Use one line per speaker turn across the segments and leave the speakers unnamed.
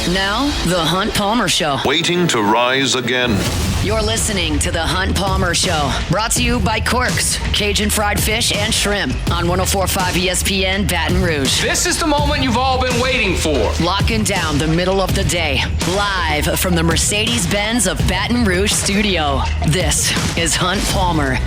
Now, The Hunt Palmer Show.
Waiting to rise again.
You're listening to The Hunt Palmer Show. Brought to you by Quirks, Cajun fried fish and shrimp on 104.5 ESPN Baton Rouge.
This is the moment you've all been waiting for.
Locking down the middle of the day. Live from the Mercedes-Benz of Baton Rouge studio. This is Hunt Palmer.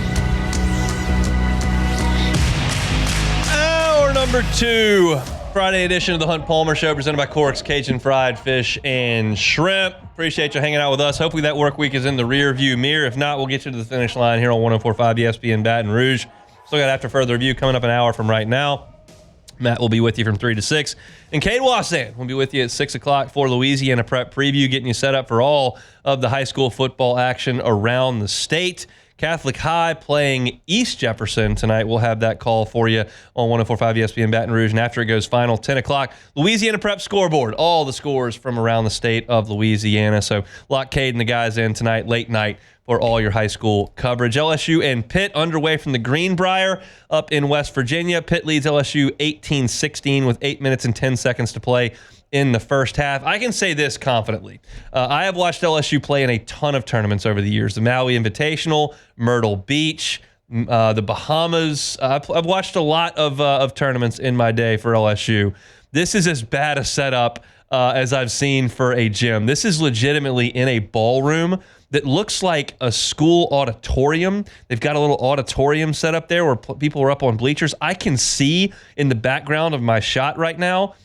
Hour number 2. Friday edition of the Hunt Palmer Show, presented by Quirks, Cajun fried fish and shrimp. Appreciate you hanging out with us. Hopefully that work week is in the rear view mirror. If not, we'll get you to the finish line here on 104.5 ESPN Baton Rouge. Still got After Further Review coming up an hour from right now. Matt will be with you from 3 to 6. And Cade Wassan will be with you at 6 o'clock for Louisiana Prep Preview, getting you set up for all of the high school football action around the state. Catholic High playing East Jefferson tonight. We'll have that call for you on 104.5 ESPN Baton Rouge. And after it goes final, 10 o'clock, Louisiana Prep Scoreboard. All the scores from around the state of Louisiana. So lock Cade and the guys in tonight, late night, for all your high school coverage. LSU and Pitt underway from the Greenbrier up in West Virginia. Pitt leads LSU 18-16 with 8 minutes and 10 seconds to play in the first half. I can say this confidently. I have watched LSU play in a ton of tournaments over the years. The Maui Invitational, Myrtle Beach, the Bahamas. I've watched a lot of tournaments in my day for LSU. This is as bad a setup as I've seen for a gym. This is legitimately in a ballroom that looks like a school auditorium. They've got a little auditorium set up there where people are up on bleachers. I can see in the background of my shot right now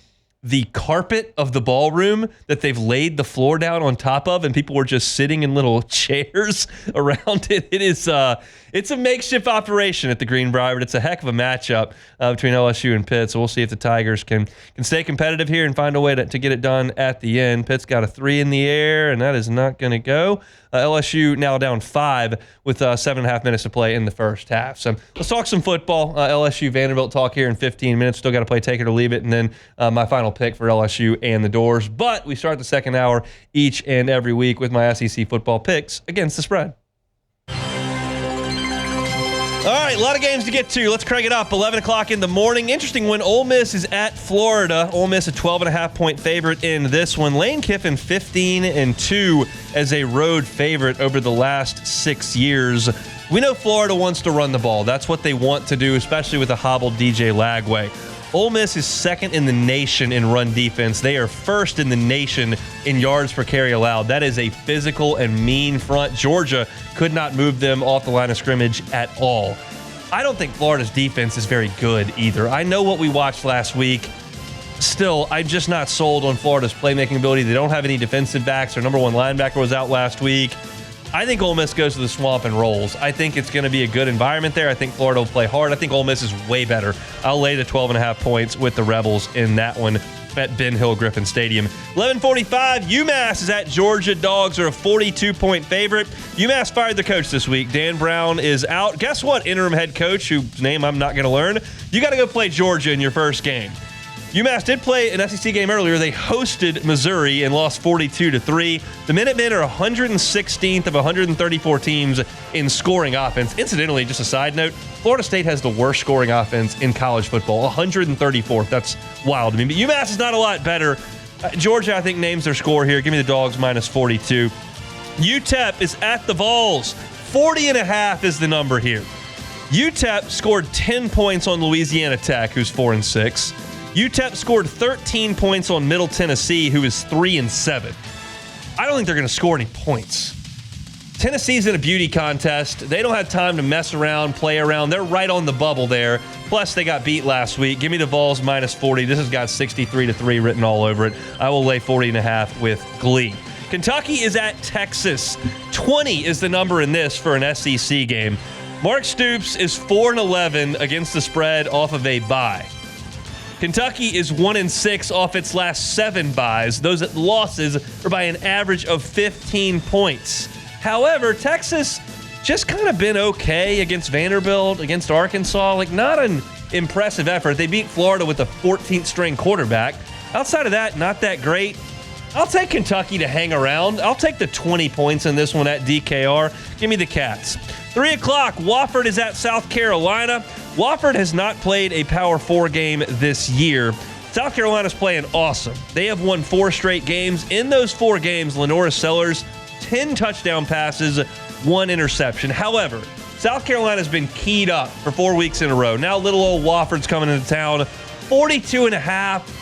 the carpet of the ballroom that they've laid the floor down on top of, and people were just sitting in little chairs around it. It's a makeshift operation at the Greenbrier, but it's a heck of a matchup between LSU and Pitt. So we'll see if the Tigers can stay competitive here and find a way to get it done at the end. Pitt's got a 3 in the air, and that is not going to go. LSU now down 5 with 7.5 minutes to play in the first half. So let's talk some football. LSU Vanderbilt talk here in 15 minutes. Still got to play take it or leave it, and then my final pick for LSU and the Doors. But we start the second hour each and every week with my SEC football picks against the spread. All right, a lot of games to get to. Let's crank it up. 11 o'clock in the morning. Interesting one. Ole Miss is at Florida. Ole Miss a 12.5-point favorite in this one. Lane Kiffin 15-2 as a road favorite over the last 6 years. We know Florida wants to run the ball. That's what they want to do, especially with a hobbled DJ Lagway. Ole Miss is second in the nation in run defense. They are first in the nation in yards per carry allowed. That is a physical and mean front. Georgia could not move them off the line of scrimmage at all. I don't think Florida's defense is very good either. I know what we watched last week. Still, I'm just not sold on Florida's playmaking ability. They don't have any defensive backs. Their number one linebacker was out last week. I think Ole Miss goes to the swamp and rolls. I think it's going to be a good environment there. I think Florida will play hard. I think Ole Miss is way better. I'll lay the 12.5 points with the Rebels in that one at Ben Hill Griffin Stadium. 11:45, UMass is at Georgia. Dogs are a 42-point favorite. UMass fired the coach this week. Dan Brown is out. Guess what, interim head coach, whose name I'm not going to learn? You got to go play Georgia in your first game. UMass did play an SEC game earlier. They hosted Missouri and lost 42-3. The Minutemen are 116th of 134 teams in scoring offense. Incidentally, just a side note, Florida State has the worst scoring offense in college football, 134th. That's wild to me. But UMass is not a lot better. Georgia, I think, names their score here. Give me the Dogs minus 42. UTEP is at the Vols. 40.5 is the number here. UTEP scored 10 points on Louisiana Tech, who's 4-6. UTEP scored 13 points on Middle Tennessee, who is 3-7. I don't think they're going to score any points. Tennessee's in a beauty contest. They don't have time to mess around, play around. They're right on the bubble there. Plus, they got beat last week. Give me the Vols minus 40. This has got 63-3 written all over it. I will lay 40.5 with glee. Kentucky is at Texas. 20 is the number in this for an SEC game. Mark Stoops is 4-11 against the spread off of a bye. Kentucky is 1-6 off its last 7 byes. Those losses are by an average of 15 points. However, Texas just kind of been okay against Vanderbilt, against Arkansas. Like, not an impressive effort. They beat Florida with a 14th string quarterback. Outside of that, not that great. I'll take Kentucky to hang around. I'll take the 20 points in this one at DKR. Give me the Cats. 3 o'clock, Wofford is at South Carolina. Wofford has not played a Power 4 game this year. South Carolina's playing awesome. They have won 4 straight games. In those 4 games, Lenora Sellers, 10 touchdown passes, 1 interception. However, South Carolina's been keyed up for 4 weeks in a row. Now little old Wofford's coming into town. 42.5.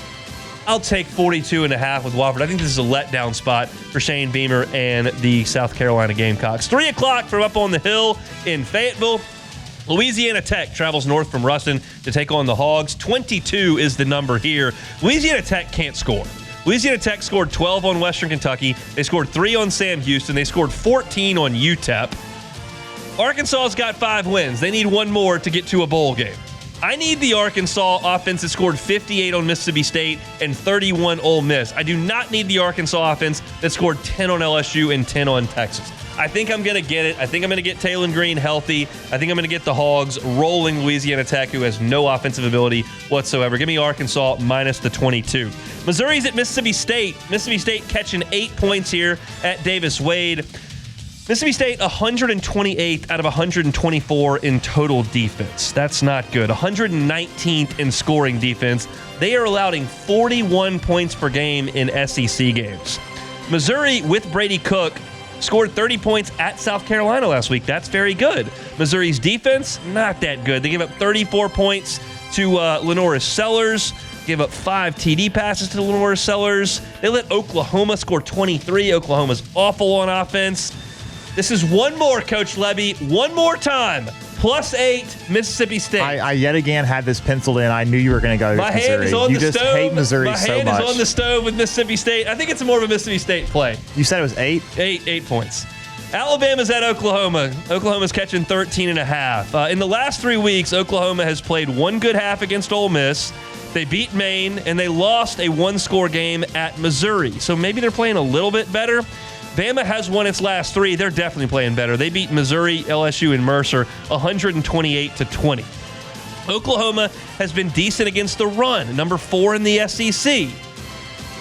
I'll take 42.5 with Wofford. I think this is a letdown spot for Shane Beamer and the South Carolina Gamecocks. 3 o'clock from up on the hill in Fayetteville. Louisiana Tech travels north from Ruston to take on the Hogs. 22 is the number here. Louisiana Tech can't score. Louisiana Tech scored 12 on Western Kentucky. They scored 3 on Sam Houston. They scored 14 on UTEP. Arkansas's got 5 wins. They need 1 more to get to a bowl game. I need the Arkansas offense that scored 58 on Mississippi State and 31 Ole Miss. I do not need the Arkansas offense that scored 10 on LSU and 10 on Texas. I think I'm going to get it. I think I'm going to get Taylor Green healthy. I think I'm going to get the Hogs rolling Louisiana Tech, who has no offensive ability whatsoever. Give me Arkansas minus the 22. Missouri's at Mississippi State. Mississippi State catching 8 points here at Davis Wade. Mississippi State 128th out of 124 in total defense. That's not good. 119th in scoring defense. They are allowing 41 points per game in SEC games. Missouri, with Brady Cook, scored 30 points at South Carolina last week. That's very good. Missouri's defense, not that good. They gave up 34 points to Lenora Sellers. Gave up 5 TD passes to Lenora Sellers. They let Oklahoma score 23. Oklahoma's awful on offense. This is one more, Coach Levy. One more time. +8, Mississippi State.
I yet again had this penciled in. I knew you were going to go
My
Missouri.
hand is on
you
the
just
stove.
hate Missouri so much.
My hand is on the stove with Mississippi State. I think it's more of a Mississippi State play.
You said it was 8?
8 points. Alabama's at Oklahoma. Oklahoma's catching 13.5. In the last 3 weeks, Oklahoma has played 1 good half against Ole Miss. They beat Maine, and they lost a 1-score game at Missouri. So maybe they're playing a little bit better. Bama has won its last 3. They're definitely playing better. They beat Missouri, LSU, and Mercer 128-20. Oklahoma has been decent against the run, number 4 in the SEC.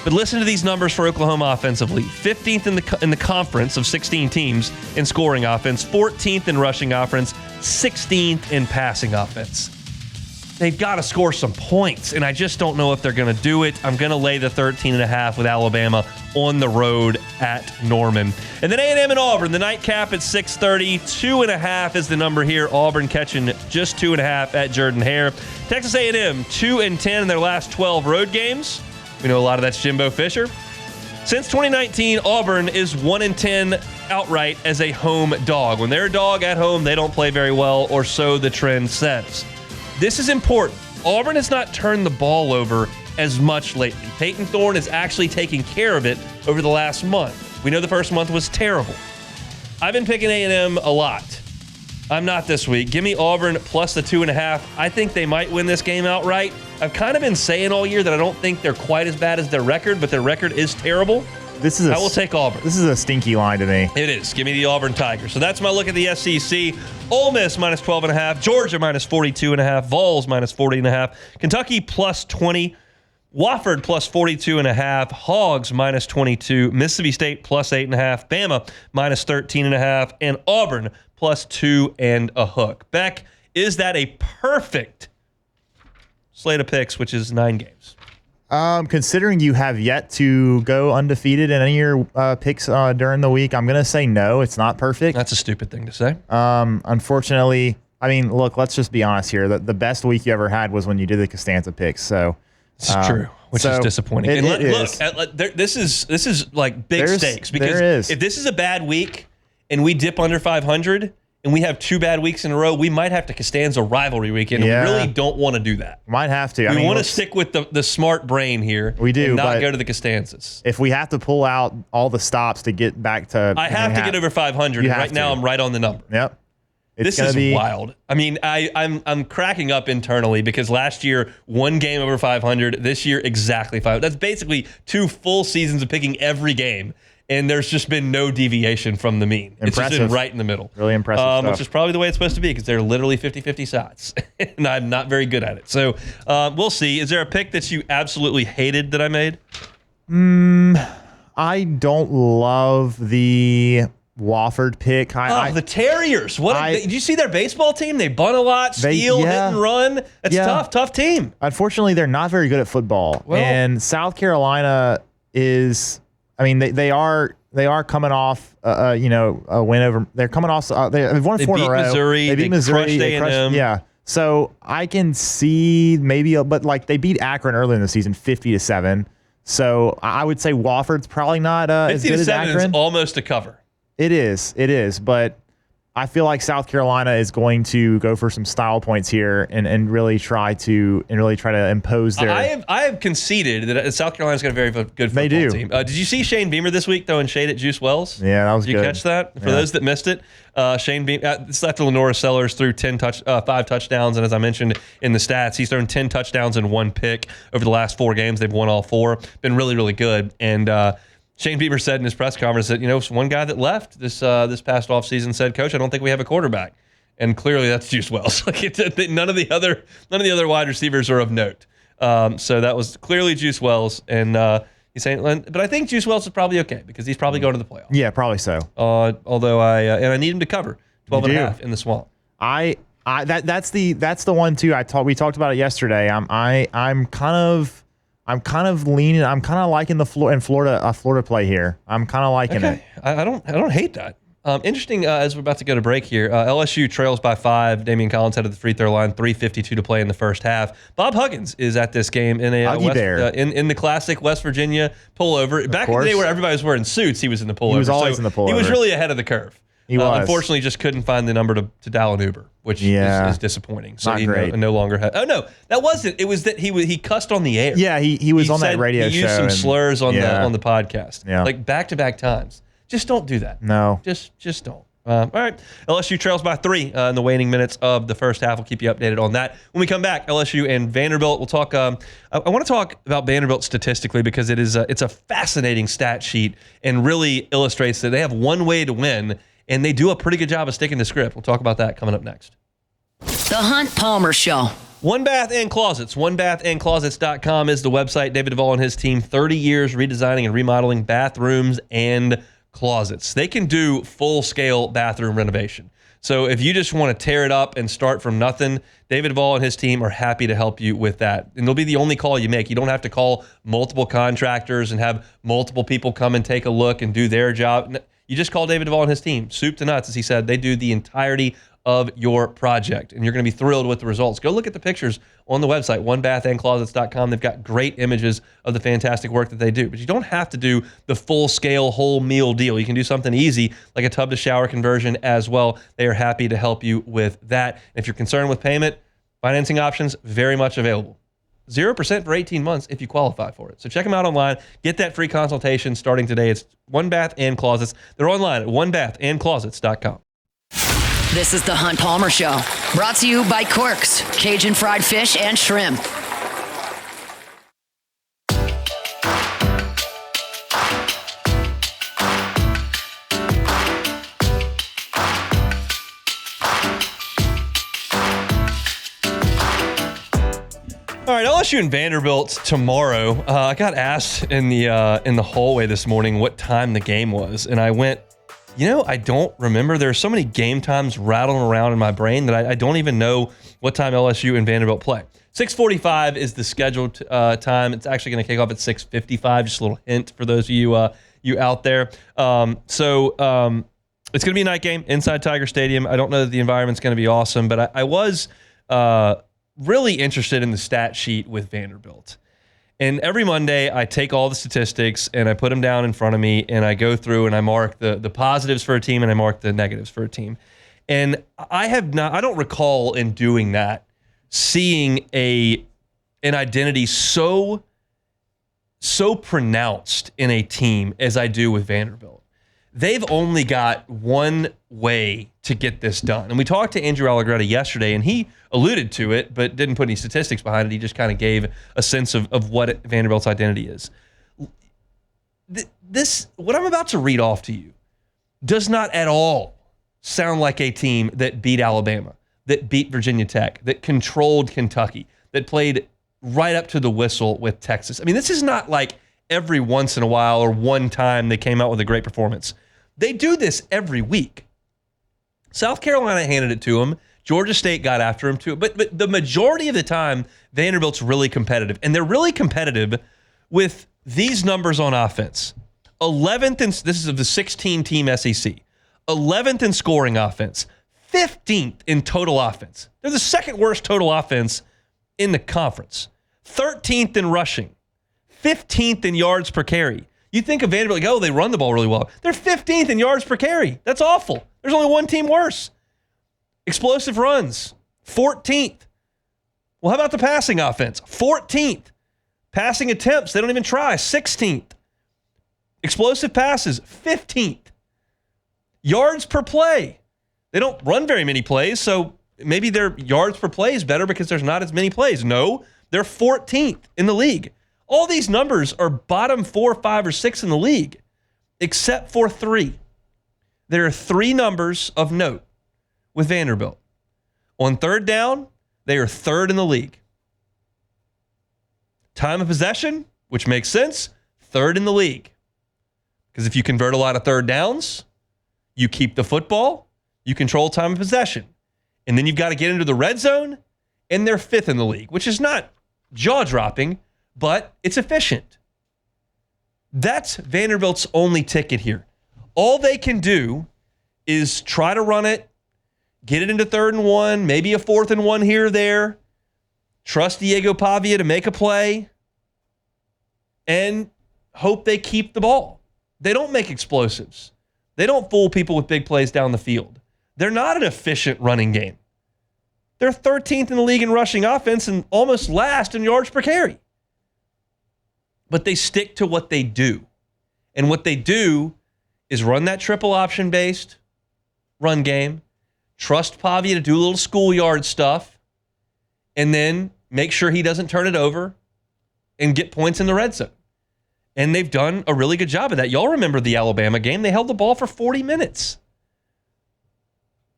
But listen to these numbers for Oklahoma offensively. 15th in the conference of 16 teams in scoring offense, 14th in rushing offense, 16th in passing offense. They've got to score some points, and I just don't know if they're going to do it. I'm going to lay the 13.5 with Alabama on the road at Norman. And then A&M and Auburn, the nightcap at 6:30. 2.5 is the number here. Auburn catching just 2.5 at Jordan-Hare. Texas A&M 2-10 in their last 12 road games. We know a lot of that's Jimbo Fisher. Since 2019, Auburn is 1-10 outright as a home dog. When they're a dog at home, they don't play very well, or so the trend says. This is important. Auburn has not turned the ball over as much lately. Peyton Thorne is actually taking care of it over the last month. We know the first month was terrible. I've been picking A&M a lot. I'm not this week. Give me Auburn plus the 2.5. I think they might win this game outright. I've kind of been saying all year that I don't think they're quite as bad as their record, but their record is terrible. I will take Auburn.
This is a stinky line to me.
It is. Give me the Auburn Tigers. So that's my look at the SEC. Ole Miss minus 12.5. Georgia minus 42.5. Vols minus 40.5. Kentucky plus 20. Wofford plus 42.5. Hogs minus 22. Mississippi State plus 8.5. Bama minus 13.5. And Auburn plus 2 and a hook. Beck, is that a perfect slate of picks, which is 9 games?
Considering you have yet to go undefeated in any of your picks during the week, I'm going to say no, it's not perfect.
That's a stupid thing to say.
Unfortunately, I mean, look, let's just be honest here. The best week you ever had was when you did the Costanza picks. So
this is true, which is disappointing. This is like big stakes, because if this is a bad week and we dip under 500 and we have 2 bad weeks in a row, we might have to Costanza rivalry weekend. Yeah. We really don't want to do that.
Might have to.
We want to stick with the smart brain here.
We do,
and not go to the Costanzas.
If we have to pull out all the stops to get back to,
I have to get over 500. And right now, I'm right on the number.
Yep.
This is wild. I mean, I'm cracking up internally because last year 1 game over 500. This year exactly 500. That's basically 2 full seasons of picking every game. And there's just been no deviation from the mean.
Impressive.
It's just been right in the middle.
Really impressive stuff.
Which is probably the way it's supposed to be, because they're literally 50-50 shots. And I'm not very good at it. So we'll see. Is there a pick that you absolutely hated that I made?
I don't love the Wofford pick.
The Terriers. Did you see their baseball team? They bunt a lot, steal, hit and run. It's tough team.
Unfortunately, they're not very good at football. And South Carolina is, I mean, they are coming off, a win over. They're coming off. They've won 4 in a row.
Missouri.
They beat Missouri.
Crushed A&M.
Yeah. So I can see maybe, but like they beat Akron earlier in the season, 50-7. So I would say Wofford's probably not as good as Akron.
50-7 is almost a cover.
It is, but I feel like South Carolina is going to go for some style points here and really try to impose their.
I have conceded that South Carolina's got a very good football team. Did you see Shane Beamer this week throwing shade at Juice Wells?
Yeah, that was good.
Did you catch that? For those that missed it, Shane Beamer. This is after Lenora Sellers threw 5 touchdowns, and as I mentioned in the stats, he's thrown 10 touchdowns and 1 pick over the last 4 games. They've won all 4. Been really, really good. And Shane Beamer said in his press conference that, one guy that left this past offseason said, "Coach, I don't think we have a quarterback." And clearly that's Juice Wells. None of the other wide receivers are of note. So that was clearly Juice Wells. And he's saying, but I think Juice Wells is probably okay because he's probably going to the playoffs.
Yeah, probably so.
Although I need him to cover 12.5 in the Swamp.
That's the one too. We talked about it yesterday. I'm kind of leaning. I'm kind of liking the Florida play here. I'm kind of liking it.
I don't hate that. Interesting. As we're about to go to break here, LSU trails by 5. Damian Collins headed the free throw line. 3:52 to play in the first half. Bob Huggins is at this game in in the classic West Virginia pullover. Back in the day where everybody was wearing suits, he was in the pullover.
He was always in the pullover.
He was really ahead of the curve.
He was.
Unfortunately, just couldn't find the number to dial an Uber, which is disappointing. So
Not
he
great.
no longer had. Oh no, that wasn't. It was that he cussed on the air.
Yeah, he was on that radio show.
He used some slurs on the podcast.
Yeah.
Like back-to-back times. Just don't do that.
No.
Just don't. All right. LSU trails by 3 in the waning minutes of the first half. We'll keep you updated on that. When we come back, LSU and Vanderbilt. We'll talk. I want to talk about Vanderbilt statistically because it's a fascinating stat sheet and really illustrates that they have one way to win, and they do a pretty good job of sticking to script. We'll talk about that coming up next.
The Hunt Palmer Show.
One Bath and Closets. OneBathAndClosets.com is the website. David Duvall and his team, 30 years redesigning and remodeling bathrooms and closets. They can do full-scale bathroom renovation. So if you just want to tear it up and start from nothing, David Duvall and his team are happy to help you with that. And they'll be the only call you make. You don't have to call multiple contractors and have multiple people come and take a look and do their job. You just call David Duvall and his team. Soup to nuts, as he said. They do the entirety of your project, and you're going to be thrilled with the results. Go look at the pictures on the website, OneBathAndClosets.com. They've got great images of the fantastic work that they do. But you don't have to do the full-scale, whole meal deal. You can do something easy, like a tub-to-shower conversion as well. They are happy to help you with that. And if you're concerned with payment, financing options, very much available. 0% for 18 months if you qualify for it. So check them out online. Get that free consultation starting today. It's One Bath and Closets. They're online at OneBathAndClosets.com.
This is the Hunt Palmer Show, brought to you by Quirks, Cajun fried fish and shrimp.
All right, LSU and Vanderbilt tomorrow. I got asked in the hallway this morning what time the game was, and I went, I don't remember. There are so many game times rattling around in my brain that I don't even know what time LSU and Vanderbilt play. 6:45 is the scheduled time. It's actually going to kick off at 6:55. Just a little hint for those of you out there. It's going to be a night game inside Tiger Stadium. I don't know that the environment's going to be awesome, but I was really interested in the stat sheet with Vanderbilt. And every Monday, I take all the statistics and I put them down in front of me, and I go through and I mark the positives for a team and I mark the negatives for a team. And I don't recall in doing that seeing an identity so pronounced in a team as I do with Vanderbilt. They've only got one way to get this done. And we talked to Andrew Allegretti yesterday, and he alluded to it, but didn't put any statistics behind it. He just kind of gave a sense of what Vanderbilt's identity is. What I'm about to read off to you does not at all sound like a team that beat Alabama, that beat Virginia Tech, that controlled Kentucky, that played right up to the whistle with Texas. I mean, this is not like every once in a while or one time they came out with a great performance. They do this every week. South Carolina handed it to them. Georgia State got after him too. But the majority of the time, Vanderbilt's really competitive. And they're really competitive with these numbers on offense. 11th, and this is of the 16-team SEC. 11th in scoring offense. 15th in total offense. They're the second worst total offense in the conference. 13th in rushing. 15th in yards per carry. You think of Vanderbilt, like, oh, they run the ball really well. They're 15th in yards per carry. That's awful. There's only one team worse. Explosive runs, 14th. Well, how about the passing offense? 14th. Passing attempts, they don't even try, 16th. Explosive passes, 15th. Yards per play. They don't run very many plays, so maybe their yards per play is better because there's not as many plays. No, they're 14th in the league. All these numbers are bottom 4, 5, or 6 in the league, except for 3. There are 3 numbers of note with Vanderbilt. On third down, they are 3rd in the league. Time of possession, which makes sense, 3rd in the league. Because if you convert a lot of third downs, you keep the football, you control time of possession. And then you've got to get into the red zone, and they're 5th in the league, which is not jaw-dropping, but it's efficient. That's Vanderbilt's only ticket here. All they can do is try to run it, get it into 3rd and 1, maybe a 4th and 1 here or there. Trust Diego Pavia to make a play and hope they keep the ball. They don't make explosives. They don't fool people with big plays down the field. They're not an efficient running game. They're 13th in the league in rushing offense and almost last in yards per carry. But they stick to what they do. And what they do is run that triple option based run game. Trust Pavia to do a little schoolyard stuff, and then make sure he doesn't turn it over and get points in the red zone. And they've done a really good job of that. Y'all remember the Alabama game? They held the ball for 40 minutes.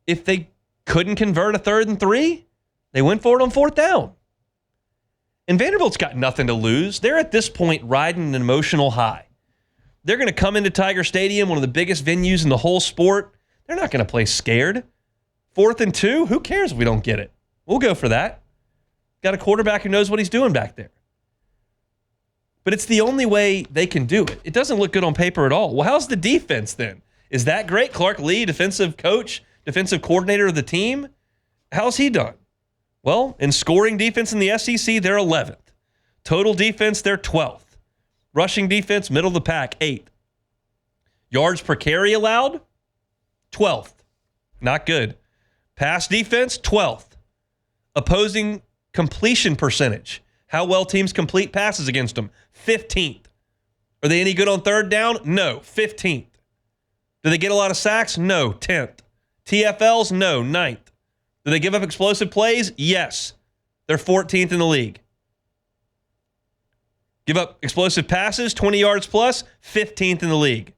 If they couldn't convert a 3rd and 3, they went for it on 4th down. And Vanderbilt's got nothing to lose. They're at this point riding an emotional high. They're going to come into Tiger Stadium, one of the biggest venues in the whole sport. They're not going to play scared. 4th and 2, who cares if we don't get it? We'll go for that. Got a quarterback who knows what he's doing back there. But it's the only way they can do it. It doesn't look good on paper at all. Well, how's the defense then? Is that great? Clark Lee, defensive coach, defensive coordinator of the team, how's he done? Well, in scoring defense in the SEC, they're 11th. Total defense, they're 12th. Rushing defense, middle of the pack, 8th. Yards per carry allowed, 12th. Not good. Pass defense, 12th. Opposing completion percentage, how well teams complete passes against them, 15th. Are they any good on 3rd down? No, 15th. Do they get a lot of sacks? No, 10th. TFLs? No, 9th. Do they give up explosive plays? Yes. They're 14th in the league. Give up explosive passes, 20 yards plus, 15th in the league.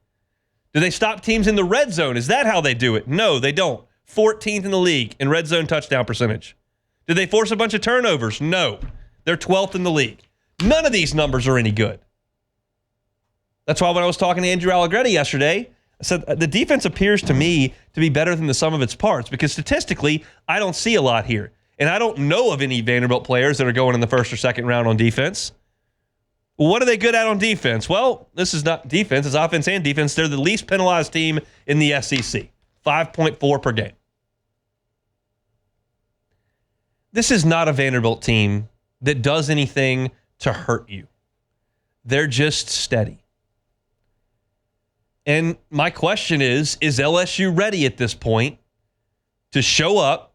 Do they stop teams in the red zone? Is that how they do it? No, they don't. 14th in the league in red zone touchdown percentage. Did they force a bunch of turnovers? No. They're 12th in the league. None of these numbers are any good. That's why when I was talking to Andrew Allegretti yesterday, I said the defense appears to me to be better than the sum of its parts because statistically, I don't see a lot here. And I don't know of any Vanderbilt players that are going in the 1st or 2nd round on defense. Well, what are they good at on defense? Well, this is not defense. It's offense and defense. They're the least penalized team in the SEC, 5.4 per game. This is not a Vanderbilt team that does anything to hurt you. They're just steady. And my question is LSU ready at this point to show up,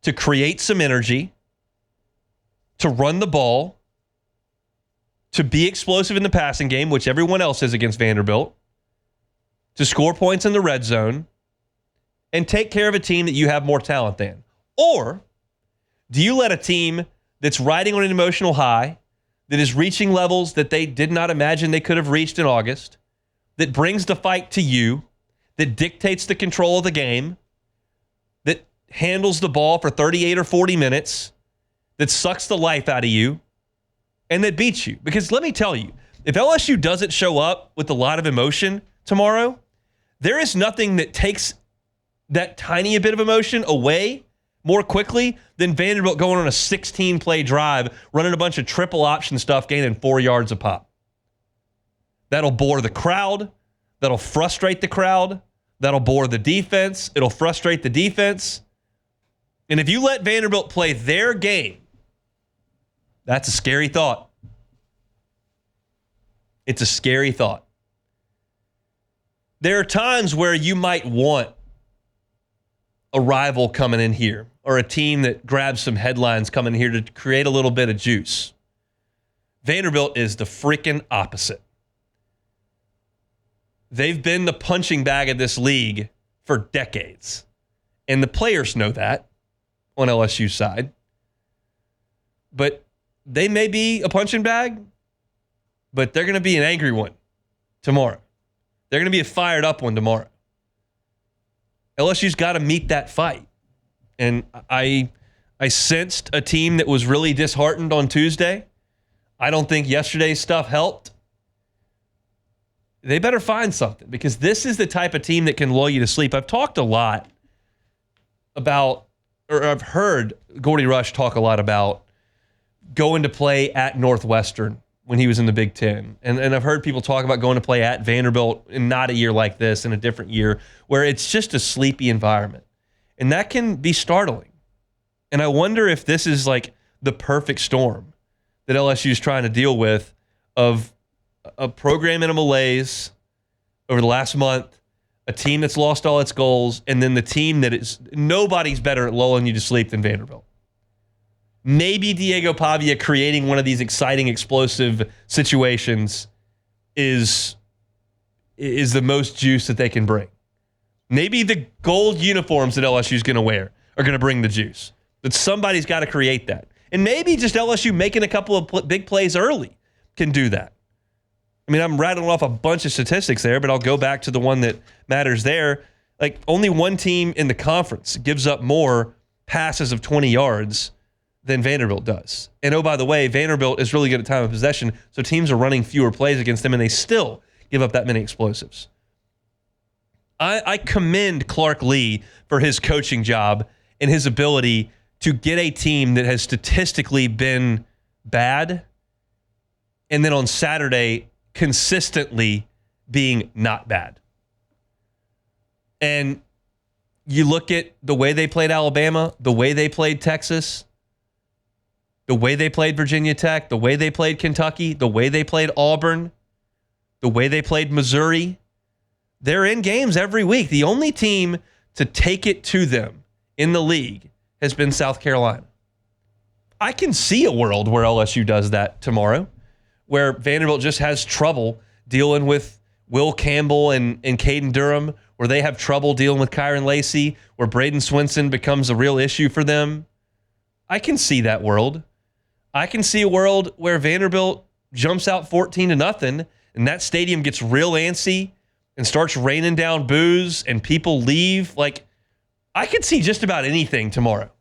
to create some energy, to run the ball, to be explosive in the passing game, which everyone else is against Vanderbilt, to score points in the red zone, and take care of a team that you have more talent than? Or do you let a team that's riding on an emotional high, that is reaching levels that they did not imagine they could have reached in August, that brings the fight to you, that dictates the control of the game, that handles the ball for 38 or 40 minutes, that sucks the life out of you, and that beats you? Because let me tell you, if LSU doesn't show up with a lot of emotion tomorrow, There is nothing that takes that tiny bit of emotion away more quickly than Vanderbilt going on a 16-play drive, running a bunch of triple option stuff, gaining 4 yards a pop. That'll bore the crowd. That'll frustrate the crowd. That'll bore the defense. It'll frustrate the defense. And if you let Vanderbilt play their game, that's a scary thought. It's a scary thought. There are times where you might want a rival coming in here or a team that grabs some headlines coming here to create a little bit of juice. Vanderbilt is the freaking opposite. They've been the punching bag of this league for decades. And the players know that on LSU's side. But they may be a punching bag, but they're going to be an angry one tomorrow. They're going to be a fired up one tomorrow. LSU's got to meet that fight. And I sensed a team that was really disheartened on Tuesday. I don't think yesterday's stuff helped. They better find something because this is the type of team that can lull you to sleep. I've talked a lot about, or I've heard Gordy Rush talk a lot about going to play at Northwestern when he was in the Big Ten. And I've heard people talk about going to play at Vanderbilt in not a year like this, in a different year, where it's just a sleepy environment. And that can be startling. And I wonder if this is like the perfect storm that LSU is trying to deal with of a program in a malaise over the last month, a team that's lost all its goals, and then the team that is nobody's better at lulling you to sleep than Vanderbilt. Maybe Diego Pavia creating one of these exciting, explosive situations is the most juice that they can bring. Maybe the gold uniforms that LSU is going to wear are going to bring the juice. But somebody's got to create that. And maybe just LSU making a couple of big plays early can do that. I mean, I'm rattling off a bunch of statistics there, but I'll go back to the one that matters there. Like, only one team in the conference gives up more passes of 20 yards than Vanderbilt does. And oh, by the way, Vanderbilt is really good at time of possession, so teams are running fewer plays against them, and they still give up that many explosives. I commend Clark Lee for his coaching job and his ability to get a team that has statistically been bad, and then on Saturday consistently being not bad. And you look at the way they played Alabama, the way they played Texas, the way they played Virginia Tech, the way they played Kentucky, the way they played Auburn, the way they played Missouri. They're in games every week. The only team to take it to them in the league has been South Carolina. I can see a world where LSU does that tomorrow, where Vanderbilt just has trouble dealing with Will Campbell and Caden Durham, where they have trouble dealing with Kyron Lacey, where Braden Swinson becomes a real issue for them. I can see that world. I can see a world where Vanderbilt jumps out 14-0, and that stadium gets real antsy and starts raining down boos and people leave. Like, I could see just about anything tomorrow.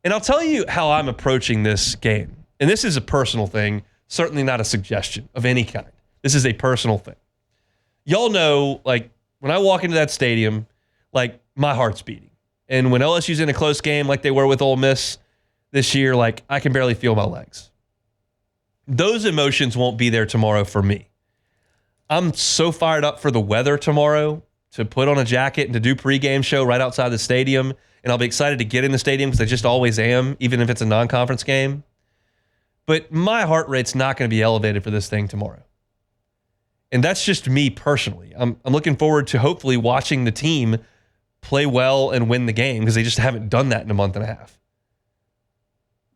And I'll tell you how I'm approaching this game. And this is a personal thing, certainly not a suggestion of any kind. This is a personal thing. Y'all know, like, when I walk into that stadium, like, my heart's beating. And when LSU's in a close game like they were with Ole Miss this year, like, I can barely feel my legs. Those emotions won't be there tomorrow for me. I'm so fired up for the weather tomorrow to put on a jacket and to do pregame show right outside the stadium. And I'll be excited to get in the stadium because I just always am, even if it's a non-conference game. But my heart rate's not going to be elevated for this thing tomorrow. And that's just me personally. I'm looking forward to hopefully watching the team play well and win the game because they just haven't done that in a month and a half.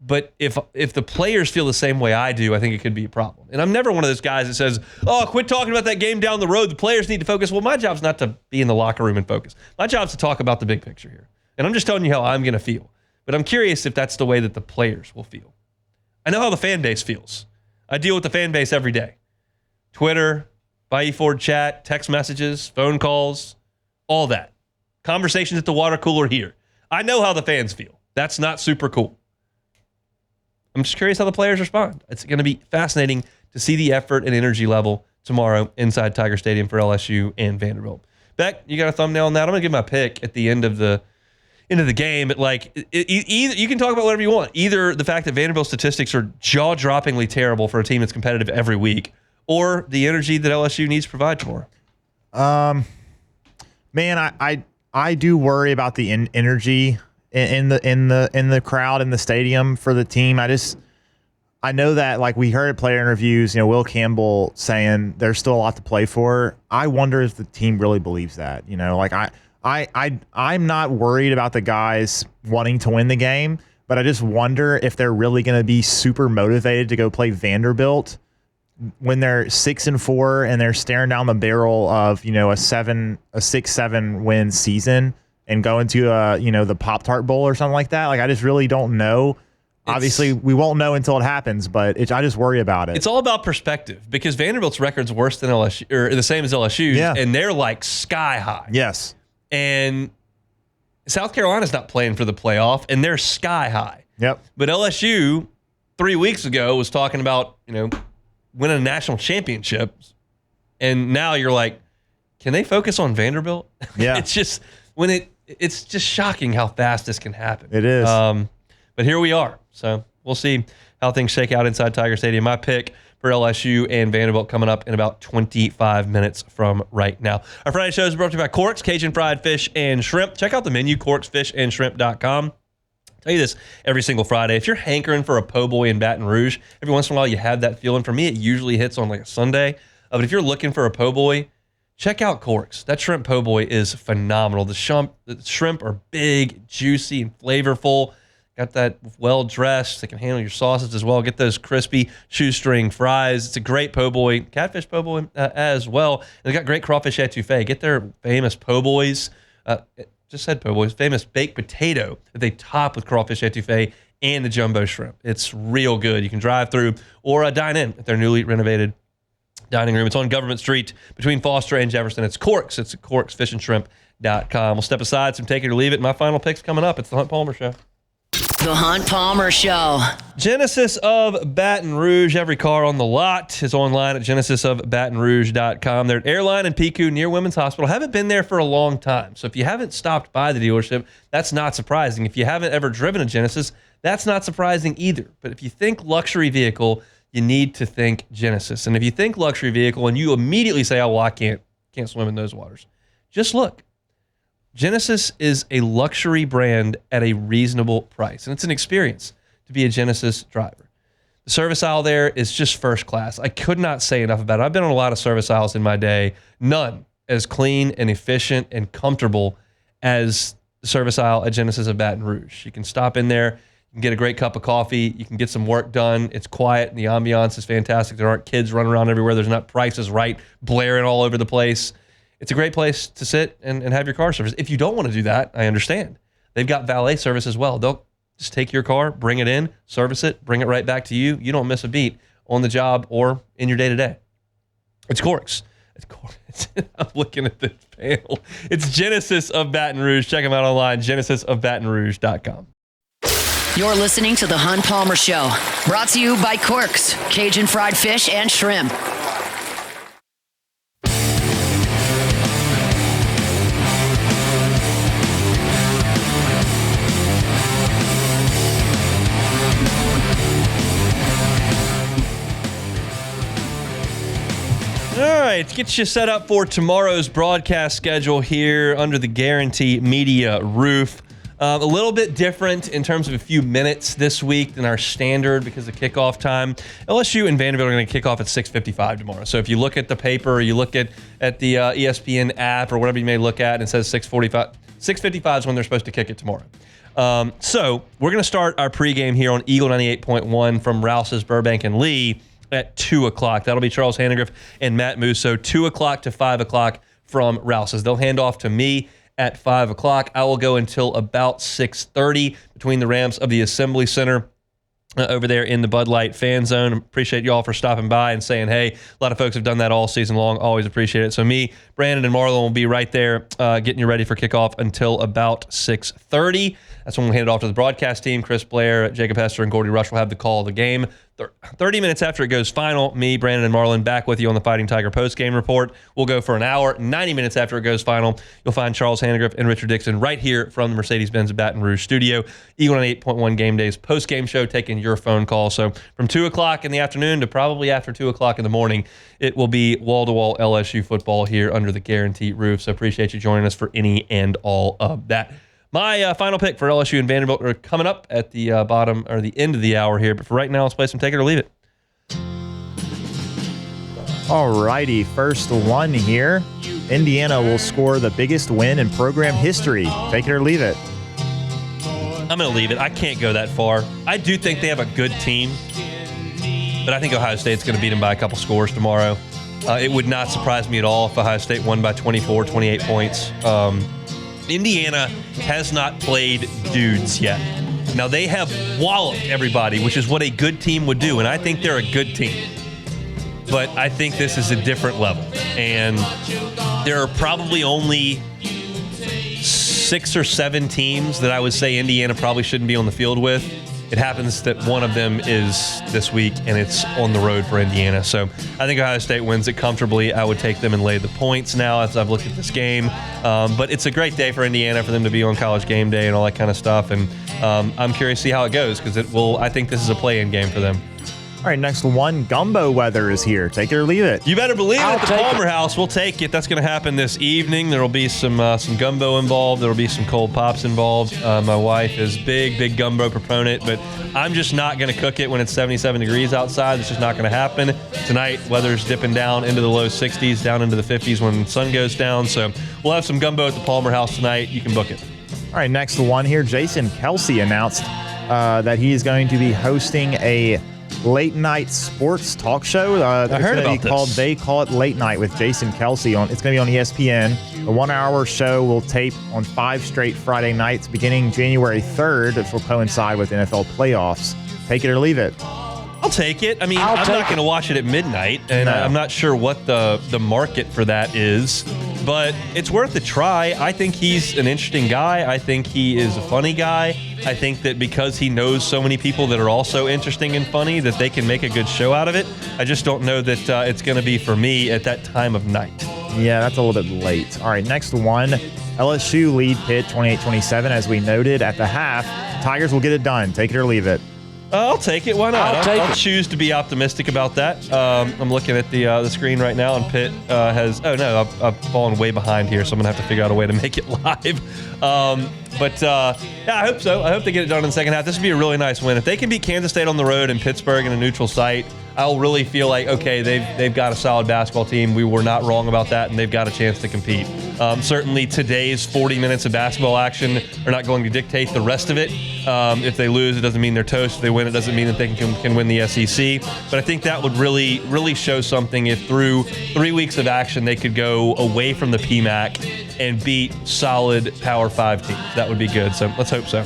But if the players feel the same way I do, I think it could be a problem. And I'm never one of those guys that says, oh, quit talking about that game down the road. The players need to focus. Well, my job's not to be in the locker room and focus. My job's to talk about the big picture here. And I'm just telling you how I'm going to feel. But I'm curious if that's the way that the players will feel. I know how the fan base feels. I deal with the fan base every day. Twitter, Bayou Ford chat, text messages, phone calls, all that. Conversations at the water cooler here. I know how the fans feel. That's not super cool. I'm just curious how the players respond. It's going to be fascinating to see the effort and energy level tomorrow inside Tiger Stadium for LSU and Vanderbilt. Beck, you got a thumbnail on that? I'm going to give my pick at the end of the game, but either you can talk about whatever you want. Either the fact that Vanderbilt statistics are jaw-droppingly terrible for a team that's competitive every week, or the energy that LSU needs to provide tomorrow.
Man, I do worry about the energy in the crowd in the stadium for the team. I know that, like, we heard at player interviews, Will Campbell saying there's still a lot to play for. I wonder if the team really believes that. I'm not worried about the guys wanting to win the game, but I just wonder if they're really going to be super motivated to go play Vanderbilt when they're 6-4 and they're staring down the barrel of a 6-7 win season and go into the Pop-Tart Bowl or something like that. Like, I just really don't know. Obviously, we won't know until it happens, but I just worry about it.
It's all about perspective, because Vanderbilt's record's worse than LSU, or the same as LSU's, and they're like sky high.
Yes.
And South Carolina's not playing for the playoff, and they're sky high.
Yep.
But LSU 3 weeks ago was talking about winning a national championship, and now you're like, can they focus on Vanderbilt?
Yeah.
It's just it's just shocking how fast this can happen.
It is.
But here we are. So we'll see how things shake out inside Tiger Stadium. My pick for LSU and Vanderbilt coming up in about 25 minutes from right now. Our Friday show is brought to you by Corks, Cajun Fried Fish and Shrimp. Check out the menu, corksfishandshrimp.com. Tell you this every single Friday. If you're hankering for a po' boy in Baton Rouge, every once in a while you have that feeling. For me, it usually hits on like a Sunday. But if you're looking for a po' boy, check out Corks. That shrimp po' boy is phenomenal. The shrimp are big, juicy, and flavorful. Got that well-dressed. They can handle your sauces as well. Get those crispy shoestring fries. It's a great po' boy, catfish po' boy as well. And they got great crawfish etouffee. Get their famous po' boys. Just said po' boys. Famous baked potato that they top with crawfish etouffee and the jumbo shrimp. It's real good. You can drive through or dine in at their newly renovated dining room. It's on Government Street between Foster and Jefferson. It's Corks. It's corksfishandshrimp.com. We'll step aside, some take it or leave it. My final pick's coming up. It's the Hunt Palmer Show.
The Hunt Palmer Show.
Genesis of Baton Rouge. Every car on the lot is online at genesisofbatonrouge.com. They're at Airline and Pico near Women's Hospital. Haven't been there for a long time. So if you haven't stopped by the dealership, that's not surprising. If you haven't ever driven a Genesis, that's not surprising either. But if you think luxury vehicle, you need to think Genesis. And if you think luxury vehicle and you immediately say, oh, well, I can't swim in those waters, just look. Genesis is a luxury brand at a reasonable price, and it's an experience to be a Genesis driver. The service aisle there is just first class. I could not say enough about it. I've been on a lot of service aisles in my day. None as clean and efficient and comfortable as the service aisle at Genesis of Baton Rouge. You can stop in there. You can get a great cup of coffee. You can get some work done. It's quiet, and the ambiance is fantastic. There aren't kids running around everywhere. There's not Price is Right blaring all over the place. It's a great place to sit and have your car serviced. If you don't want to do that, I understand. They've got valet service as well. They'll just take your car, bring it in, service it, bring it right back to you. You don't miss a beat on the job or in your day-to-day. It's Corks. I'm looking at this panel. It's Genesis of Baton Rouge. Check them out online, genesisofbatonrouge.com.
You're listening to The Hunt Palmer Show, brought to you by Corks, Cajun Fried Fish and Shrimp.
All right, get you set up for tomorrow's broadcast schedule here under the Guarantee Media roof. A little bit different in terms of a few minutes this week than our standard because of kickoff time. LSU and Vanderbilt are going to kick off at 6:55 tomorrow. So if you look at the paper or you look at the ESPN app or whatever you may look at and it says 6:45, 6:55 is when they're supposed to kick it tomorrow. So we're going to start our pregame here on Eagle 98.1 from Rouse's Burbank and Lee at 2 o'clock. That'll be Charles Handegriff and Matt Musso, 2 o'clock to 5 o'clock from Rouse's. They'll hand off to me at 5 o'clock. I will go until about 6:30 between the ramps of the Assembly Center over there in the Bud Light fan zone. Appreciate you all for stopping by and saying, hey, a lot of folks have done that all season long. Always appreciate it. So me, Brandon, and Marlon will be right there getting you ready for kickoff until about 6:30. That's when we'll hand it off to the broadcast team. Chris Blair, Jacob Hester, and Gordy Rush will have the call of the game. 30 minutes after it goes final, me, Brandon, and Marlon back with you on the Fighting Tiger post-game report. We'll go for an hour. 90 minutes after it goes final, you'll find Charles Hannegriff and Richard Dixon right here from the Mercedes-Benz Baton Rouge studio. Eagle 8.1 Game Day's post-game show, taking your phone call. So from 2 o'clock in the afternoon to probably after 2 o'clock in the morning, it will be wall-to-wall LSU football here under the Guarantee roof. So appreciate you joining us for any and all of that. My final pick for LSU and Vanderbilt are coming up at the bottom or the end of the hour here. But for right now, let's play some Take It or Leave It.
All righty, first one here. Indiana will score the biggest win in program history. Take it or leave it.
I'm going to leave it. I can't go that far. I do think they have a good team, but I think Ohio State's going to beat them by a couple scores tomorrow. It would not surprise me at all if Ohio State won by 24, 28 points. Indiana has not played dudes yet. Now, they have walloped everybody, which is what a good team would do, and I think they're a good team. But I think this is a different level. And there are probably only 6 or 7 teams that I would say Indiana probably shouldn't be on the field with. It happens that one of them is this week, and it's on the road for Indiana. So I think Ohio State wins it comfortably. I would take them and lay the points now as I've looked at this game. But it's a great day for Indiana for them to be on College Game Day and all that kind of stuff. And I'm curious to see how it goes because I think this is a play-in game for them.
All right, next one, gumbo weather is here. Take it or leave it.
You better believe it at the Palmer House. We'll take it. That's going to happen this evening. There will be some gumbo involved. There will be some cold pops involved. My wife is big gumbo proponent, but I'm just not going to cook it when it's 77 degrees outside. It's just not going to happen. Tonight, weather's dipping down into the low 60s, down into the 50s when the sun goes down. So we'll have some gumbo at the Palmer House tonight. You can book it.
All right, next one here. Jason Kelsey announced that he is going to be hosting a late night sports talk show.
I heard about this.
They Call It Late Night with Jason Kelsey. It's going to be on ESPN. The 1-hour show will tape on 5 straight Friday nights beginning January 3rd, which will coincide with NFL playoffs. Take it or leave it.
I'll take it. I mean, I'm not going to watch it at midnight, and I'm not sure what the market for that is, but it's worth a try. I think he's an interesting guy. I think he is a funny guy. I think that because he knows so many people that are also interesting and funny, that they can make a good show out of it. I just don't know that it's going to be for me at that time of night.
Yeah, that's a little bit late. All right, next one. LSU lead Pitt 28-27. As we noted at the half, Tigers will get it done. Take it or leave it.
I'll take it. Why not? I'll choose to be optimistic about that. I'm looking at the screen right now, and Pitt has. Oh no, I've fallen way behind here, so I'm gonna have to figure out a way to make it live. Yeah, I hope so. I hope they get it done in the second half. This would be a really nice win if they can beat Kansas State on the road and Pittsburgh in a neutral site. I'll really feel like, okay, they've got a solid basketball team. We were not wrong about that, and they've got a chance to compete. Certainly today's 40 minutes of basketball action are not going to dictate the rest of it. If they lose, it doesn't mean they're toast. If they win, it doesn't mean that they can win the SEC. But I think that would really show something if through 3 weeks of action they could go away from the PMAC and beat solid Power 5 teams. That would be good. So let's hope so.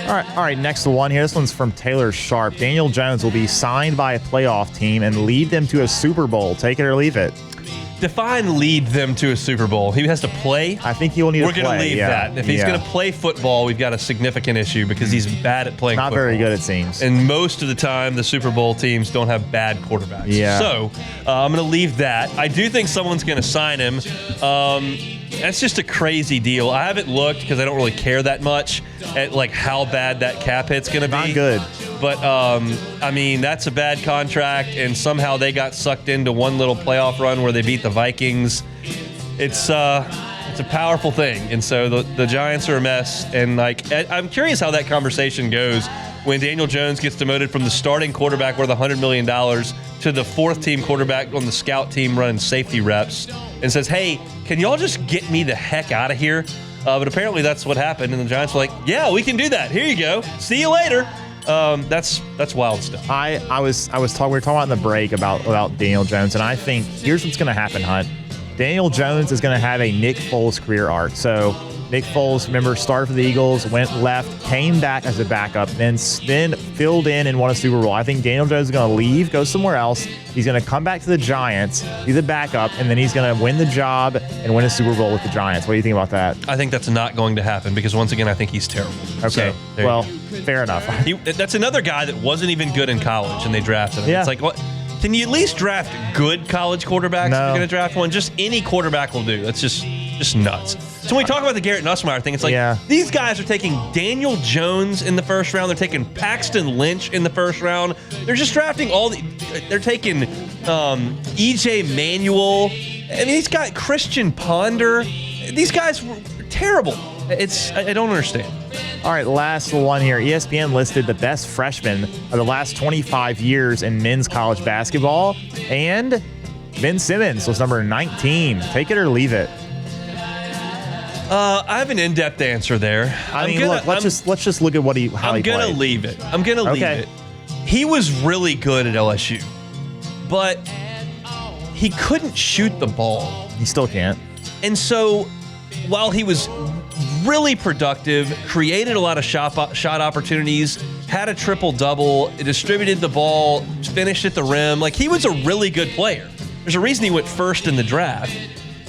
All right, next one here. This one's from Taylor Sharp. Daniel Jones will be signed by a playoff team and lead them to a Super Bowl. Take it or leave it.
Define lead them to a Super Bowl. He has to play?
I think he will need to play.
We're going to leave that. If he's going to play football, we've got a significant issue because he's bad at playing
football. Not very good, it seems.
And most of the time, the Super Bowl teams don't have bad quarterbacks.
Yeah.
So I'm going to leave that. I do think someone's going to sign him. That's just a crazy deal. I haven't looked because I don't really care that much at like how bad that cap hit's going to be.
Not good.
But, I mean, that's a bad contract, and somehow they got sucked into one little playoff run where they beat the Vikings. It's a powerful thing, and so the Giants are a mess. And, like, I'm curious how that conversation goes when Daniel Jones gets demoted from the starting quarterback worth $100 million to the fourth-team quarterback on the scout team running safety reps and says, hey, can y'all just get me the heck out of here? But apparently that's what happened, and the Giants were like, yeah, we can do that. Here you go. See you later. That's wild stuff.
We were talking about in the break about Daniel Jones, and I think here's what's going to happen, Hunt. Daniel Jones is going to have a Nick Foles career arc. So Nick Foles, remember, started for the Eagles, went left, came back as a backup, then filled in and won a Super Bowl. I think Daniel Jones is going to leave, go somewhere else. He's going to come back to the Giants, be the backup, and then he's going to win the job and win a Super Bowl with the Giants. What do you think about that?
I think that's not going to happen because, once again, I think he's terrible.
Okay.
So,
fair enough.
That's another guy that wasn't even good in college, and they drafted him.
Yeah.
It's like, what? Can you at least draft good college quarterbacks if
No.
you're going to draft one? Just any quarterback will do. That's just nuts. So when we talk about the Garrett Nussmeier thing, it's like these guys are taking Daniel Jones in the first round. They're taking Paxton Lynch in the first round. They're just drafting they're taking E.J. Manuel. I mean, he's got Christian Ponder. These guys were terrible. I don't understand.
All right, last one here. ESPN listed the best freshmen of the last 25 years in men's college basketball, and Ben Simmons was number 19. Take it or leave it.
I have an in-depth answer there.
Let's just look at how he played.
I'm gonna leave it. Leave it. He was really good at LSU, but he couldn't shoot the ball.
He still can't.
And so, while he was really productive, created a lot of shot opportunities, had a triple-double, distributed the ball, finished at the rim. Like, he was a really good player. There's a reason he went first in the draft.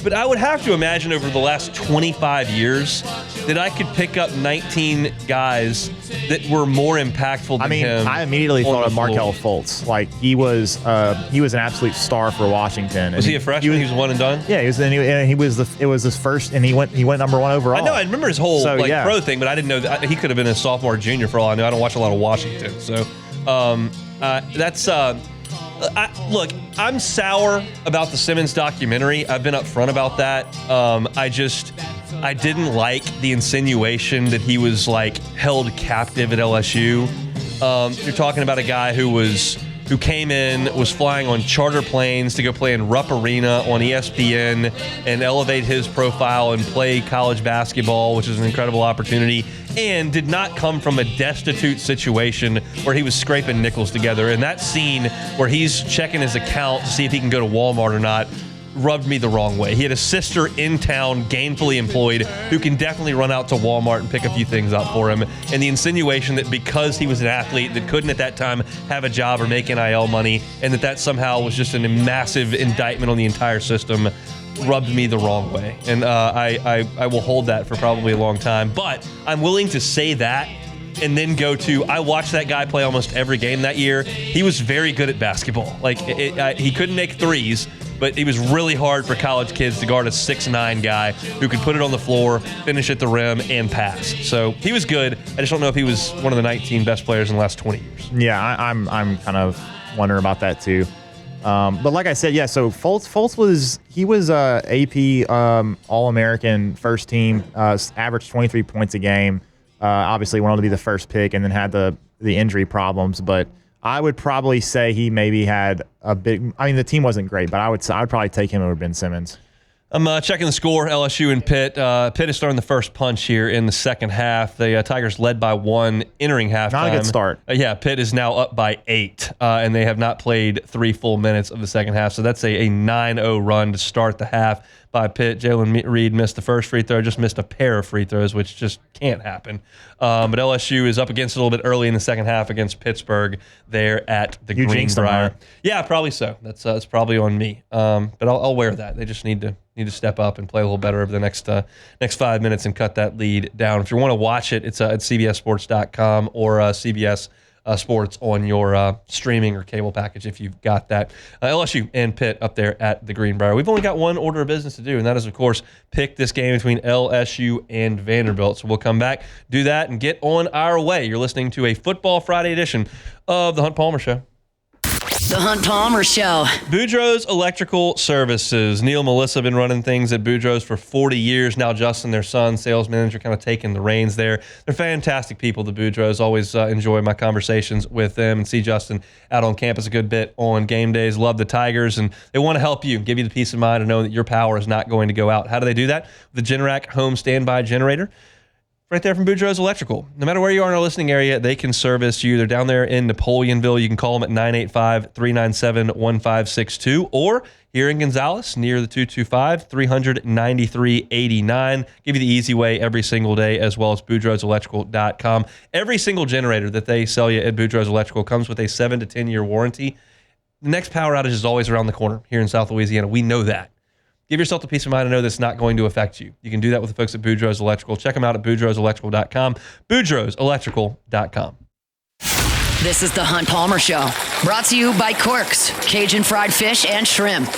But I would have to imagine over the last 25 years that I could pick up 19 guys that were more impactful than him.
I immediately thought of Markelle Fultz. Like, he was an absolute star for Washington.
Was he a freshman? He was one and done?
Yeah, it was his first, and he went number one overall.
I know. I remember his whole pro thing, but I didn't know that he could have been a sophomore, junior for all I know. I don't watch a lot of Washington, so that's. Look, I'm sour about the Simmons documentary. I've been upfront about that. I didn't like the insinuation that he was like held captive at LSU. You're talking about a guy who came in, was flying on charter planes to go play in Rupp Arena on ESPN and elevate his profile and play college basketball, which is an incredible opportunity, and did not come from a destitute situation where he was scraping nickels together. And that scene where he's checking his account to see if he can go to Walmart or not rubbed me the wrong way. He had a sister in town, gainfully employed, who can definitely run out to Walmart and pick a few things up for him. And the insinuation that because he was an athlete that couldn't at that time have a job or make NIL money, and that somehow was just a massive indictment on the entire system, rubbed me the wrong way. And I will hold that for probably a long time. But I'm willing to say that and then go to, I watched that guy play almost every game that year. He was very good at basketball. Like, he couldn't make threes, but it was really hard for college kids to guard a 6'9" guy who could put it on the floor, finish at the rim, and pass. So he was good. I just don't know if he was one of the 19 best players in the last 20 years.
Yeah, I'm kind of wondering about that too. But like I said, yeah. So Fultz was AP All-American first team, averaged 23 points a game. Obviously went on to be the first pick, and then had the injury problems, but I would probably say he maybe had a big. I mean, the team wasn't great, but I'd probably take him over Ben Simmons.
I'm checking the score. LSU and Pitt. Pitt is throwing the first punch here in the second half. The Tigers led by 1 entering halftime.
Not a good start.
Pitt is now up by 8, and they have not played 3 full minutes of the second half. So that's a 9-0 run to start the half by Pitt. Jalen Reed missed the first free throw, just missed a pair of free throws, which just can't happen. But LSU is up against it a little bit early in the second half against Pittsburgh there at the Greenbrier. Yeah, probably so. That's probably on me. But I'll wear that. They just need to step up and play a little better over the next 5 minutes and cut that lead down. If you want to watch it, it's at cbssports.com or CBS Sports on your streaming or cable package if you've got that. LSU and Pitt up there at the Greenbrier. We've only got one order of business to do, and that is, of course, pick this game between LSU and Vanderbilt. So we'll come back, do that, and get on our way. You're listening to a Football Friday edition of The Hunt Palmer Show.
The Hunt Palmer Show.
Boudreaux's Electrical Services. Neil and Melissa have been running things at Boudreaux's for 40 years now. Justin, their son, sales manager, kind of taking the reins there. They're fantastic people, the Boudreaux's. Always enjoy my conversations with them and see Justin out on campus a good bit on game days. Love the Tigers, and they want to help you, give you the peace of mind to know that your power is not going to go out. How do they do that? The Generac home standby generator. Right there from Boudreaux's Electrical. No matter where you are in our listening area, they can service you. They're down there in Napoleonville. You can call them at 985-397-1562, or here in Gonzales near the 225-393-89. Give you the easy way every single day, as well as BoudreauxElectrical.com. Every single generator that they sell you at Boudreaux's Electrical comes with a 7 to 10 year warranty. The next power outage is always around the corner here in South Louisiana. We know that. give yourself the peace of mind to know that's not going to affect you. You can do that with the folks at Boudreaux's Electrical. Check them out at boudreauxelectrical.com. boudreauxelectrical.com.
This is the Hunt Palmer Show, brought to you by Quirks, Cajun fried fish and shrimp.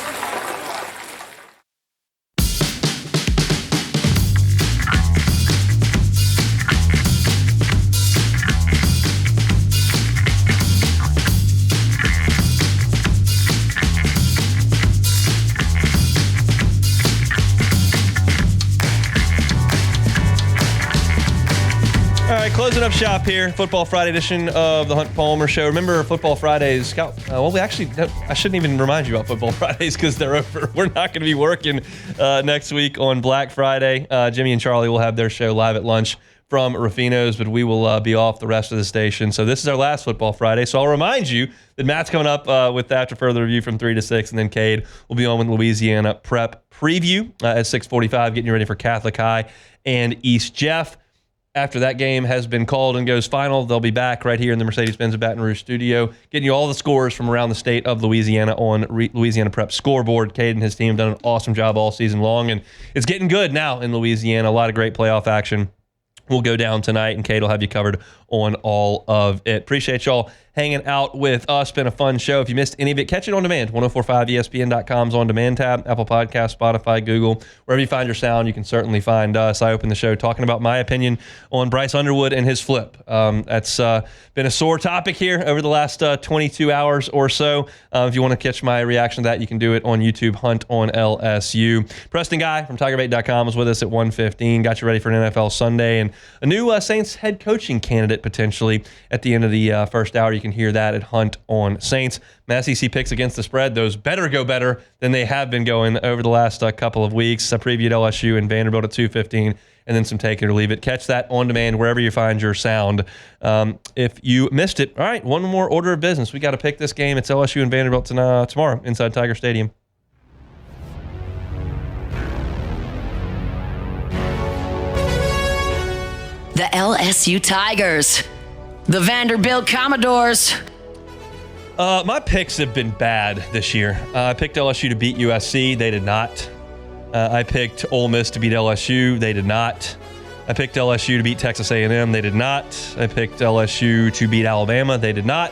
Closing up shop here, Football Friday edition of the Hunt Palmer Show. Remember, Football Fridays, I shouldn't even remind you about Football Fridays because they're over. We're not going to be working next week on Black Friday. Jimmy and Charlie will have their show live at lunch from Rufino's, but we will be off the rest of the station. So this is our last Football Friday. So I'll remind you that Matt's coming up with After Further Review from 3 to 6, and then Cade will be on with Louisiana Prep Preview at 6:45, getting you ready for Catholic High and East Jeff. After that game has been called and goes final, they'll be back right here in the Mercedes-Benz Baton Rouge studio, getting you all the scores from around the state of Louisiana on Louisiana Prep Scoreboard. Cade and his team have done an awesome job all season long, and it's getting good now in Louisiana. A lot of great playoff action will go down tonight, and Cade will have you covered on all of it. Appreciate y'all hanging out with us. Been a fun show. If you missed any of it, catch it on demand. 1045ESPN.com's on demand tab, Apple Podcasts, Spotify, Google. Wherever you find your sound, you can certainly find us. I opened the show talking about my opinion on Bryce Underwood and his flip. That's been a sore topic here over the last 22 hours or so. If you want to catch my reaction to that, you can do it on YouTube, Hunt on LSU. Preston Guy from TigerBait.com was with us at 1:15. Got you ready for an NFL Sunday and a new Saints head coaching candidate potentially at the end of the first hour. You can hear that at Hunt on Saints. SEC picks against the spread. Those better go better than they have been going over the last couple of weeks. I previewed LSU and Vanderbilt at 2:15, and then some take it or leave it. Catch that on demand wherever you find your sound. If you missed it, all right, one more order of business. We got to pick this game. It's LSU and Vanderbilt tomorrow inside Tiger Stadium.
The LSU Tigers. The Vanderbilt Commodores.
My picks have been bad this year. I picked LSU to beat USC. They did not. I picked Ole Miss to beat LSU. They did not. I picked LSU to beat Texas A&M. They did not. I picked LSU to beat Alabama. They did not.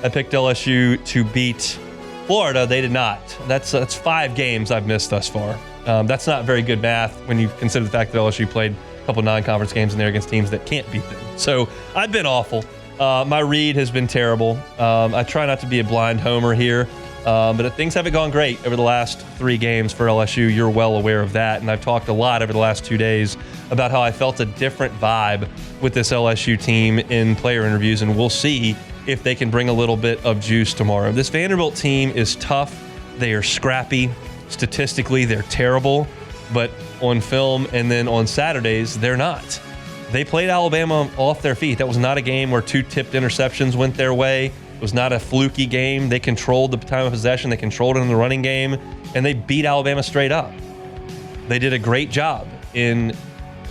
I picked LSU to beat Florida. They did not. That's 5 games I've missed thus far. That's not very good math when you consider the fact that LSU played a couple non-conference games in there against teams that can't beat them. So I've been awful. My read has been terrible. I try not to be a blind homer here, but things haven't gone great over the last 3 games for LSU. You're well aware of that, and I've talked a lot over the last 2 days about how I felt a different vibe with this LSU team in player interviews, and we'll see if they can bring a little bit of juice tomorrow. This Vanderbilt team is tough. They are scrappy. Statistically, they're terrible, but on film and then on Saturdays, they're not. They played Alabama off their feet. That was not a game where 2 tipped interceptions went their way. It was not a fluky game. They controlled the time of possession. They controlled it in the running game, and they beat Alabama straight up. They did a great job in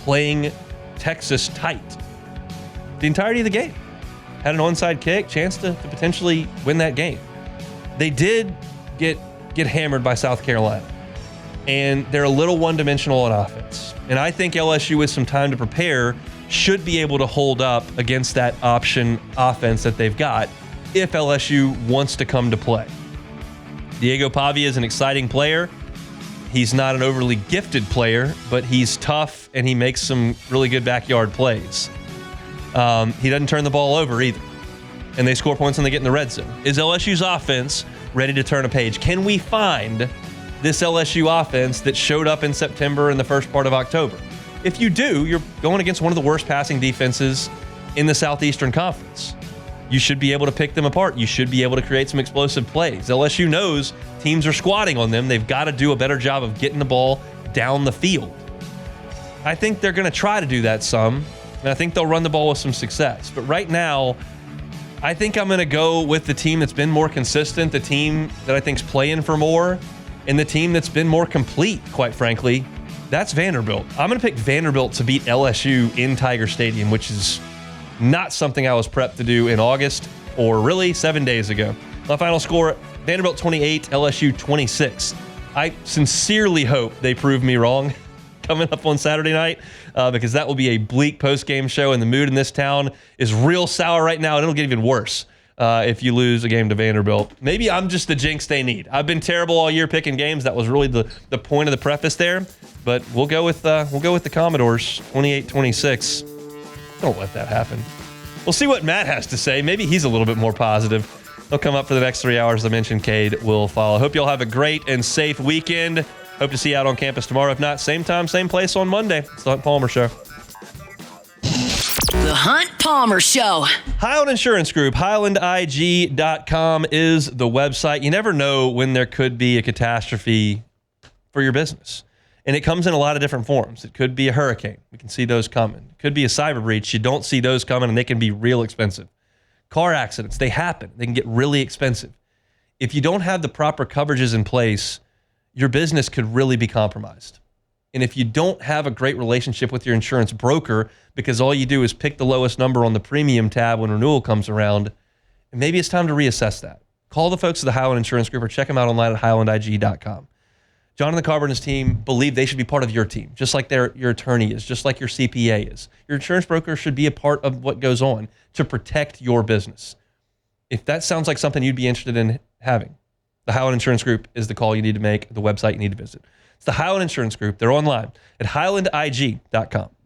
playing Texas tight the entirety of the game. Had an onside kick, chance to potentially win that game. They did get hammered by South Carolina, and they're a little one-dimensional on offense. And I think LSU, with some time to prepare, should be able to hold up against that option offense that they've got if LSU wants to come to play. Diego Pavia is an exciting player. He's not an overly gifted player, but he's tough, and he makes some really good backyard plays. He doesn't turn the ball over either. And they score points when they get in the red zone. Is LSU's offense ready to turn a page? Can we find this LSU offense that showed up in September and the first part of October? If you do, you're going against one of the worst passing defenses in the Southeastern Conference. You should be able to pick them apart. You should be able to create some explosive plays. LSU knows teams are squatting on them. They've got to do a better job of getting the ball down the field. I think they're going to try to do that some, and I think they'll run the ball with some success. But right now, I think I'm going to go with the team that's been more consistent, the team that I think's playing for more, and the team that's been more complete, quite frankly. That's Vanderbilt. I'm going to pick Vanderbilt to beat LSU in Tiger Stadium, which is not something I was prepped to do in August or really 7 days ago. My final score, Vanderbilt 28, LSU 26. I sincerely hope they prove me wrong coming up on Saturday night, because that will be a bleak post-game show, and the mood in this town is real sour right now, and it'll get even worse if you lose a game to Vanderbilt. Maybe I'm just the jinx they need. I've been terrible all year picking games. That was really the point of the preface there, but we'll go with the Commodores 28-26. Don't let that happen. We'll see what Matt has to say. Maybe he's a little bit more positive. He'll come up for the next 3 hours. I mentioned Cade will follow. Hope you all have a great and safe weekend. Hope to see you out on campus tomorrow. If not, same time, same place on Monday. It's the Hunt Palmer Show.
The Hunt Palmer Show.
Highland Insurance Group, HighlandIG.com is the website. You never know when there could be a catastrophe for your business. And it comes in a lot of different forms. It could be a hurricane. We can see those coming. It could be a cyber breach. You don't see those coming, and they can be real expensive. Car accidents, they happen. They can get really expensive. If you don't have the proper coverages in place, your business could really be compromised. And if you don't have a great relationship with your insurance broker, because all you do is pick the lowest number on the premium tab when renewal comes around, maybe it's time to reassess that. Call the folks at the Highland Insurance Group or check them out online at HighlandIG.com. Jonathan Carver and his team believe they should be part of your team, just like your attorney is, just like your CPA is. Your insurance broker should be a part of what goes on to protect your business. If that sounds like something you'd be interested in having, the Highland Insurance Group is the call you need to make, the website you need to visit. It's the Highland Insurance Group. They're online at HighlandIG.com.